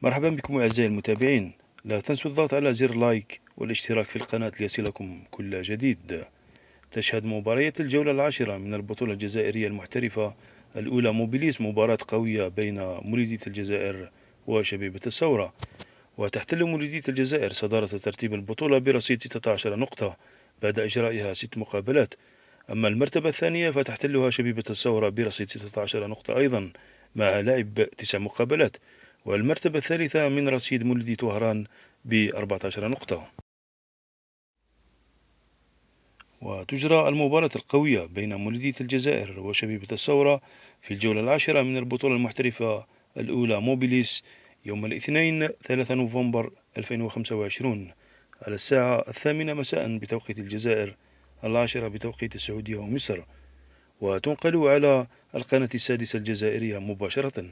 مرحبا بكم أعزائي المتابعين. لا تنسوا الضغط على زر لايك والاشتراك في القناة ليصلكم كل جديد. تشهد مباريات الجولة العاشرة من البطولة الجزائرية المحترفة الأولى موبيليس مباراة قوية بين مولودية الجزائر وشبيبة الثورة، وتحتل مولودية الجزائر صدارة ترتيب البطولة برصيد 16 نقطة بعد إجرائها 6 مقابلات. أما المرتبة الثانية فتحتلها شبيبة الثورة برصيد 16 نقطة أيضا مع لعب 9 مقابلات، والمرتبة الثالثة من رصيد مولودية وهران ب14 نقطة. وتجرى المباراة القوية بين مولودية الجزائر وشبيبة الثورة في الجولة العاشرة من البطولة المحترفة الأولى موبيليس يوم الاثنين 3 نوفمبر 2025 على الساعة 8 مساء بتوقيت الجزائر، 10 بتوقيت السعودية ومصر، وتنقل على القناة السادسة الجزائرية مباشرة.